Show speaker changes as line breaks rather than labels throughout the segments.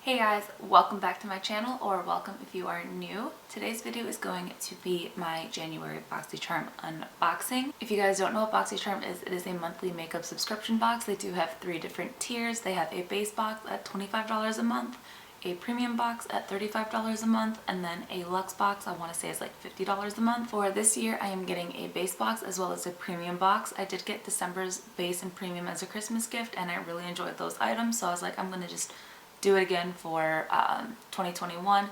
Hey guys, welcome back to my channel, or welcome if you are new. Today's video is going to be my January BoxyCharm unboxing. If you guys don't know what BoxyCharm is, it is a monthly makeup subscription box. They do have 3 different tiers. They have a base box at $25 a month, a premium box at $35 a month, and then a luxe box I want to say is like $50 a month. For this year I am getting a base box as well as a premium box. I did get December's base and premium as a Christmas gift and I really enjoyed those items, so I was like, I'm gonna just do it again for 2021.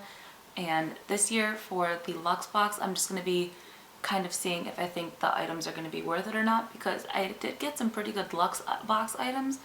And this year for the luxe box, I'm just going to be kind of seeing if I think the items are going to be worth it or not, because I did get some pretty good luxe box items,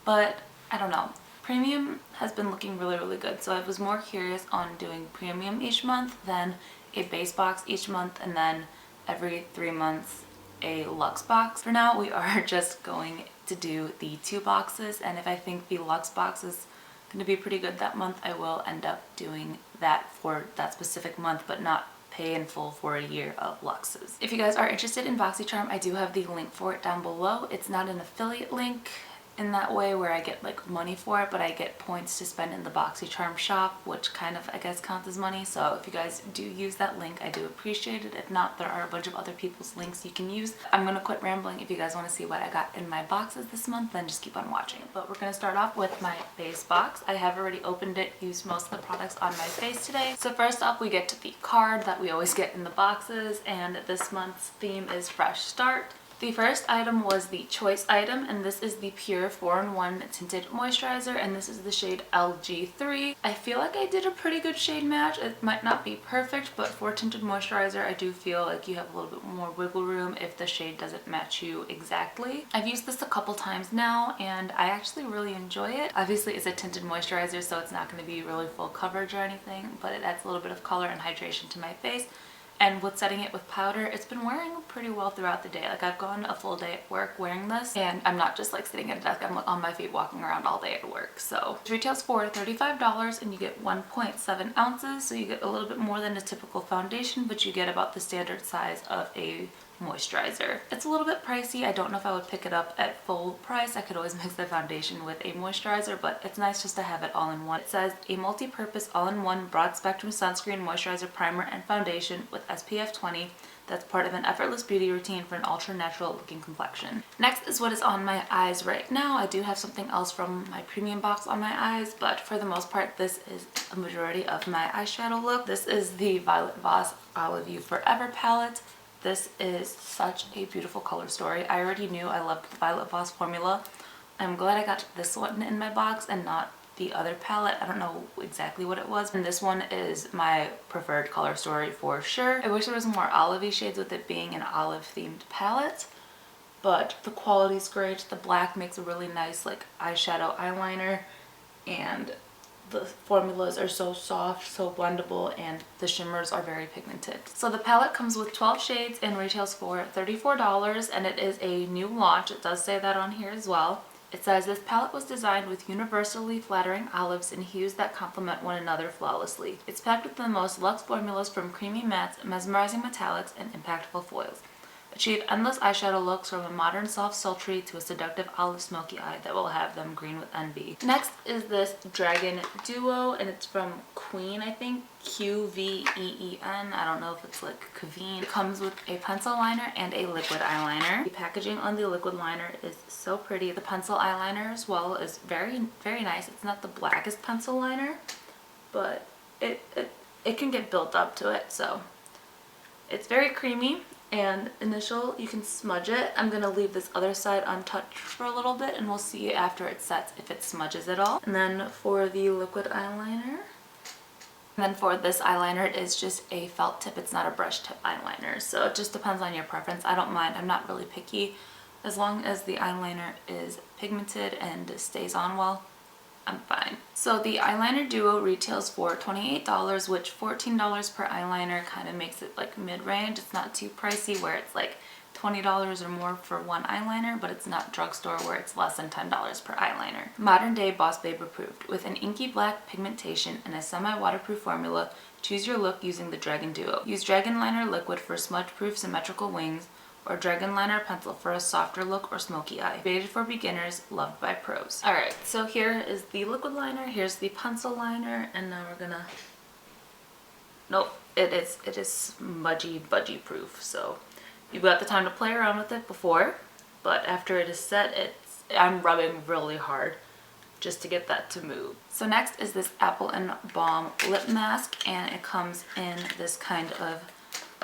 but I don't know. Premium has been looking really good, so I was more curious on doing premium each month than a base box each month and then every 3 months a luxe box. For now we are just going to do the 2 boxes, and if I think the luxe box is going to be pretty good that month, I will end up doing that for that specific month, but not pay in full for a year of luxes. If you guys are interested in BoxyCharm, I do have the link for it down below. It's not an affiliate link in that way where I get like money for it, but I get points to spend in the BoxyCharm shop, which kind of I guess counts as money. So if you guys do use that link, I do appreciate it. If not, there are a bunch of other people's links you can use. I'm gonna quit rambling. If you guys want to see what I got in my boxes this month, then just keep on watching. But we're gonna start off with my base box. I have already opened it, used most of the products on my face today. So first off, we get to the card that we always get in the boxes, and this month's theme is Fresh Start. The first item was the choice item, and this is the Pure 4-in-1 Tinted Moisturizer, and this is the shade LG3. I feel like I did a pretty good shade match. It might not be perfect, but for tinted moisturizer, I do feel like you have a little bit more wiggle room if the shade doesn't match you exactly. I've used this a couple times now, and I actually really enjoy it. Obviously, it's a tinted moisturizer, so it's not going to be really full coverage or anything, but it adds a little bit of color and hydration to my face. And with setting it with powder, it's been wearing pretty well throughout the day. Like, I've gone a full day at work wearing this, and I'm not just like sitting at a desk, I'm on my feet walking around all day at work. So it retails for $35 and you get 1.7 ounces, so you get a little bit more than a typical foundation, but you get about the standard size of a moisturizer. It's a little bit pricey. I don't know if I would pick it up at full price. I could always mix the foundation with a moisturizer, but it's nice just to have it all in one. It says a multi-purpose all-in-one broad spectrum sunscreen, moisturizer, primer, and foundation with SPF 20 that's part of an effortless beauty routine for an ultra natural looking complexion. Next is what is on my eyes right now. I do have something else from my premium box on my eyes, but for the most part this is a majority of my eyeshadow look. This is the Violet Voss Olive You Forever palette. This is such a beautiful color story. I already knew I loved the Violet Voss formula. I'm glad I got this one in my box and not the other palette. I don't know exactly what it was, and this one is my preferred color story for sure. I wish there was more olivey shades with it being an olive themed palette, but the quality's great. The black makes a really nice like eyeshadow eyeliner, and the formulas are so soft, so blendable, and the shimmers are very pigmented. So the palette comes with 12 shades and retails for $34, and it is a new launch. It does say that on here as well. It says this palette was designed with universally flattering olives in hues that complement one another flawlessly. It's packed with the most luxe formulas, from creamy mattes, mesmerizing metallics, and impactful foils. Achieve endless eyeshadow looks, from a modern soft sultry to a seductive olive smoky eye that will have them green with envy. Next is this Dragon Duo, and it's from Queen, I think. Q-V-E-E-N. I don't know if it's like Kaveen. It comes with a pencil liner and a liquid eyeliner. The packaging on the liquid liner is so pretty. The pencil eyeliner as well is very nice. It's not the blackest pencil liner, but it can get built up to it, so it's very creamy. And initial, you can smudge it. I'm gonna leave this other side untouched for a little bit, and we'll see after it sets if it smudges at all. And then for the liquid eyeliner, and then for this eyeliner, it is just a felt tip. It's not a brush tip eyeliner, so it just depends on your preference. I don't mind. I'm not really picky. As long as the eyeliner is pigmented and stays on well, I'm fine. So the eyeliner duo retails for $28, which $14 per eyeliner kind of makes it like mid-range. It's not too pricey where it's like $20 or more for one eyeliner, but it's not drugstore where it's less than $10 per eyeliner. Modern day Boss Babe approved. With an inky black pigmentation and a semi-waterproof formula, choose your look using the Dragon Duo. Use Dragon Liner liquid for smudge-proof symmetrical wings, or Dragon Liner pencil for a softer look or smoky eye. Created for beginners, loved by pros. Alright, so here is the liquid liner, here's the pencil liner, and now we're gonna... Nope, it is smudgy budgie proof, so you've got the time to play around with it before, but after it is set, I'm rubbing really hard just to get that to move. So next is this Apple and Balm lip mask, and it comes in this kind of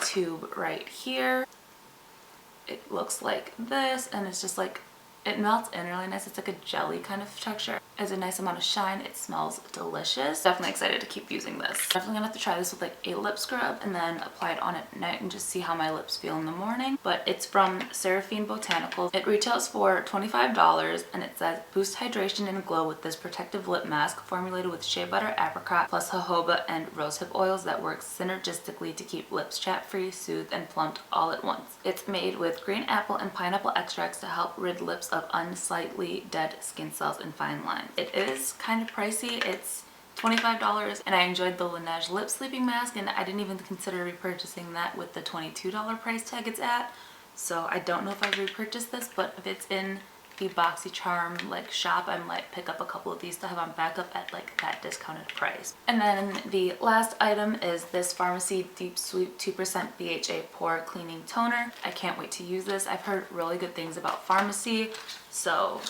tube right here. It looks like this, and it's just like, it melts in really nice. It's like a jelly kind of texture. It has a nice amount of shine. It smells delicious. Definitely excited to keep using this. Definitely gonna have to try this with like a lip scrub and then apply it on at night and just see how my lips feel in the morning. But it's from Seraphine Botanicals. It retails for $25, and it says boost hydration and glow with this protective lip mask formulated with shea butter, apricot, plus jojoba and rosehip oils that work synergistically to keep lips chat free, soothed, and plumped all at once. It's made with green apple and pineapple extracts to help rid lips of unsightly dead skin cells and fine lines. It is kind of pricey. It's $25, and I enjoyed the Laneige lip sleeping mask, and I didn't even consider repurchasing that with the $22 price tag it's at. So I don't know if I've repurchased this, but if it's in the BoxyCharm like shop, I might pick up a couple of these to have on backup at like that discounted price. And then the last item is this Pharmacy Deep Sweep 2% BHA Pore Cleaning Toner. I can't wait to use this. I've heard really good things about Pharmacy, so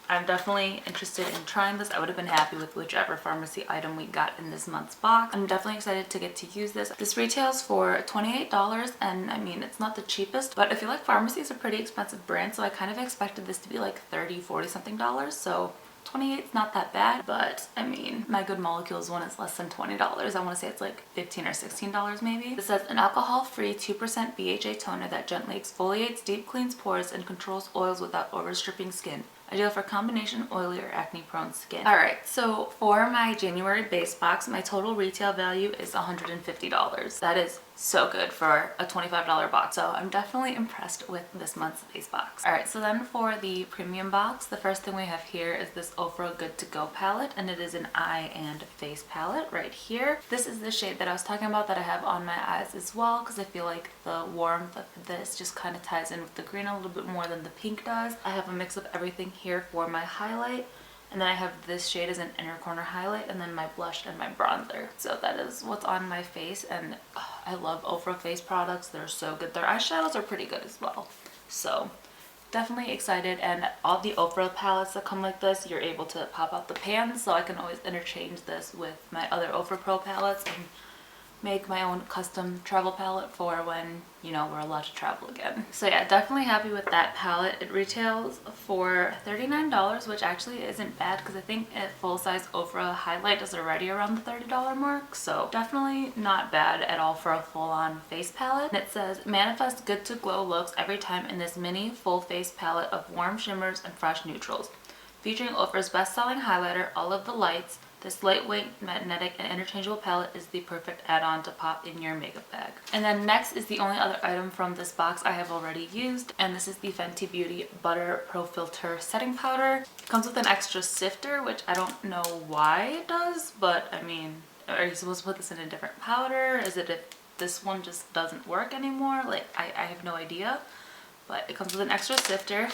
I'm definitely interested in trying this. I would have been happy with whichever pharmacy item we got in this month's box. I'm definitely excited to get to use this. This retails for $28, and I mean, it's not the cheapest, but I feel like Pharmacy is a pretty expensive brand, so I kind of expected this to be like $30, $40 something dollars, so 28 is not that bad. But I mean, My Good Molecules one is less than $20. I want to say it's like $15 or $16 maybe. It says an alcohol-free 2% BHA toner that gently exfoliates, deep cleans pores, and controls oils without overstripping skin. Ideal for combination oily or acne prone skin. Alright, so for my January base box, my total retail value is $150. That is so good for a $25 box, so I'm definitely impressed with this month's base box. Alright, so then for the premium box, the first thing we have here is this Ofra Good To Go palette, and it is an eye and face palette right here. This is the shade that I was talking about that I have on my eyes as well, because I feel like the warmth of this just kind of ties in with the green a little bit more than the pink does. I have a mix of everything here for my highlight, and then I have this shade as an inner corner highlight, and then my blush and my bronzer. So that is what's on my face, and I love Ofra face products. They're so good. Their eyeshadows are pretty good as well. So definitely excited, and all the Ofra palettes that come like this, you're able to pop out the pans, so I can always interchange this with my other Ofra Pro palettes and make my own custom travel palette for when, you know, we're allowed to travel again. So yeah, definitely happy with that palette. It retails for $39, which actually isn't bad because I think a full-size Ofra highlight is already around the $30 mark. So definitely not bad at all for a full-on face palette. And it says, manifest good to glow looks every time in this mini full face palette of warm shimmers and fresh neutrals. Featuring Ofra's best-selling highlighter, All of the Lights, this lightweight, magnetic, and interchangeable palette is the perfect add-on to pop in your makeup bag. And then next is the only other item from this box I have already used, and this is the Fenty Beauty Butter Pro Filter Setting Powder. It comes with an extra sifter, which I don't know why it does, but I mean, are you supposed to put this in a different powder? Is it if this one just doesn't work anymore? Like, I have no idea, but it comes with an extra sifter.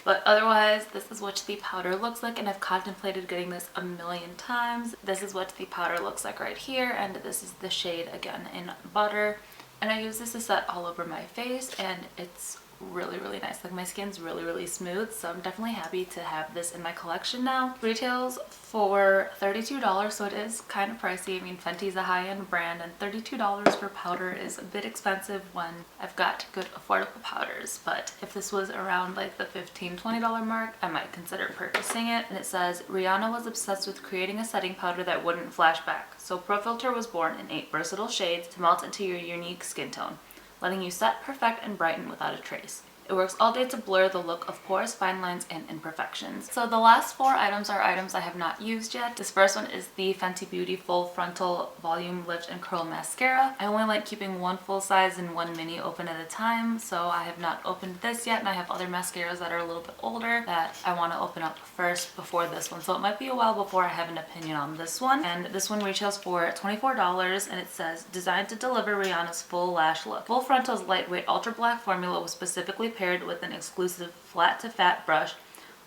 But otherwise, this is what the powder looks like, and I've contemplated getting this a million times. This is what the powder looks like right here, and this is the shade, again, in Butter. And I use this to set all over my face, and it's really, really nice. Like, my skin's really, really smooth, so I'm definitely happy to have this in my collection now. Retails for $32, so it is kind of pricey. I mean, Fenty's a high-end brand, and $32 for powder is a bit expensive when I've got good affordable powders. But if this was around like the $15, $20 mark, I might consider purchasing it. And it says, Rihanna was obsessed with creating a setting powder that wouldn't flash back, so Pro Filter was born in 8 versatile shades to melt into your unique skin tone, letting you set, perfect, and brighten without a trace. It works all day to blur the look of pores, fine lines, and imperfections. So the last 4 items are items I have not used yet. This first one is the Fenty Beauty Full Frontal Volume Lift and Curl Mascara. I only like keeping one full size and one mini open at a time, so I have not opened this yet, and I have other mascaras that are a little bit older that I want to open up first before this one. So it might be a while before I have an opinion on this one. And this one retails for $24, and it says, designed to deliver Rihanna's full lash look. Full Frontal's lightweight ultra black formula was specifically paired with an exclusive flat to fat brush.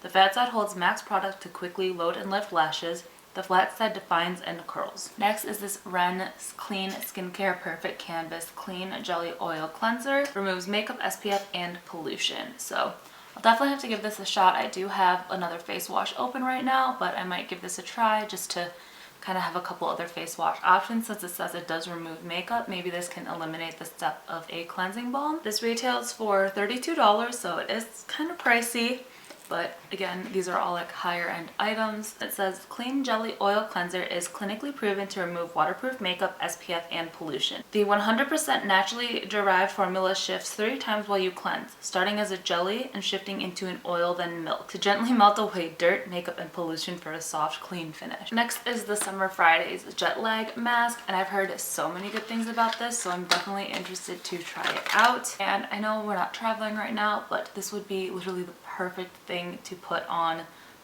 The fat side holds max product to quickly load and lift lashes. The flat side defines and curls. Next is this Ren Clean Skincare Perfect Canvas Clean Jelly Oil Cleanser. Removes makeup, SPF, and pollution. So I'll definitely have to give this a shot. I do have another face wash open right now, but I might give this a try just to kind of have a couple other face wash options. Since it says it does remove makeup, maybe this can eliminate the step of a cleansing balm. This retails for $32, so it is kind of pricey. But again, these are all like higher end items. It says Clean Jelly Oil Cleanser is clinically proven to remove waterproof makeup, SPF, and pollution. The 100% naturally derived formula shifts 3 times while you cleanse, starting as a jelly and shifting into an oil then milk to gently melt away dirt, makeup, and pollution for a soft, clean finish. Next is the Summer Fridays Jet Lag Mask, and I've heard so many good things about this, so I'm definitely interested to try it out. And I know we're not traveling right now, but this would be literally the perfect thing to put on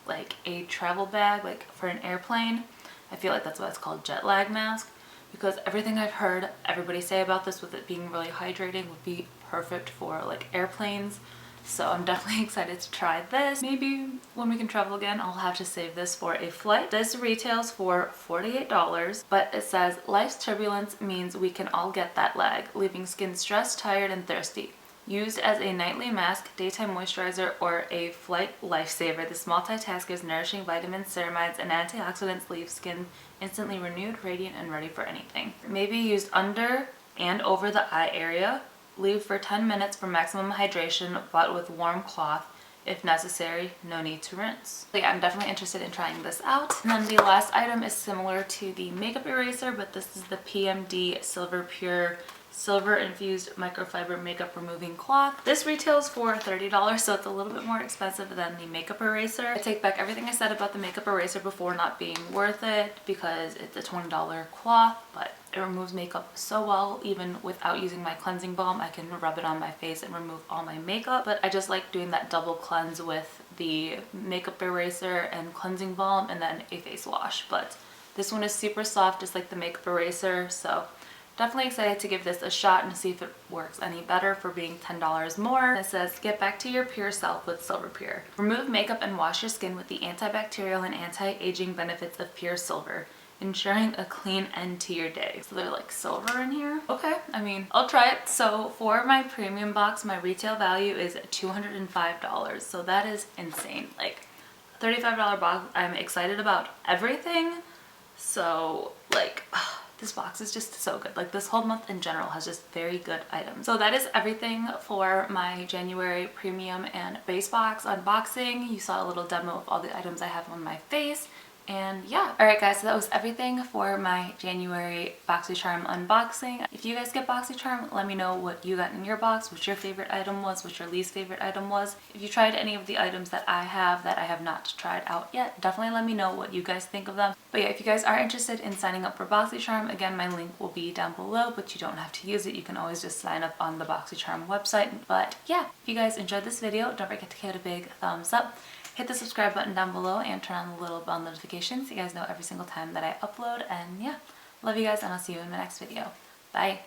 like a travel bag, like for an airplane. I feel like that's why it's called jet lag mask, because everything I've heard everybody say about this, with it being really hydrating, would be perfect for like airplanes. So I'm definitely excited to try this. Maybe when we can travel again, I'll have to save this for a flight. This retails for $48, but it says life's turbulence means we can all get that lag, leaving skin stressed, tired, and thirsty. Used as a nightly mask, daytime moisturizer, or a flight lifesaver, this multitasker's nourishing vitamins, ceramides, and antioxidants leave skin instantly renewed, radiant, and ready for anything. It may be used under and over the eye area. Leave for 10 minutes for maximum hydration, but with warm cloth. If necessary, no need to rinse. So yeah, I'm definitely interested in trying this out. And then the last item is similar to the makeup eraser, but this is the PMD Silver Pure Silver Infused Microfiber Makeup Removing Cloth. This retails for $30, so it's a little bit more expensive than the makeup eraser. I take back everything I said about the makeup eraser before not being worth it, because it's a $20 cloth, but it removes makeup so well. Even without using my cleansing balm, I can rub it on my face and remove all my makeup. But I just like doing that double cleanse with the makeup eraser and cleansing balm and then a face wash. But this one is super soft, just like the makeup eraser, so definitely excited to give this a shot and see if it works any better for being $10 more. It says, get back to your pure self with Silver Pure. Remove makeup and wash your skin with the antibacterial and anti-aging benefits of pure silver, ensuring a clean end to your day. So they're like silver in here. Okay, I mean, I'll try it. So for my premium box, my retail value is $205. So that is insane. Like, $35 box. I'm excited about everything. So like, this box is just so good. Like, this whole month in general has just very good items. So that is everything for my January premium and base box unboxing. You saw a little demo of all the items I have on my face. And yeah. Alright guys, so that was everything for my January BoxyCharm unboxing. If you guys get BoxyCharm, let me know what you got in your box, what your favorite item was, what your least favorite item was. If you tried any of the items that I have not tried out yet, definitely let me know what you guys think of them. But yeah, if you guys are interested in signing up for BoxyCharm, again, my link will be down below, but you don't have to use it. You can always just sign up on the BoxyCharm website. But yeah, if you guys enjoyed this video, don't forget to give it a big thumbs up. Hit the subscribe button down below and turn on the little bell notifications so you guys know every single time that I upload. And yeah, love you guys, and I'll see you in my next video. Bye!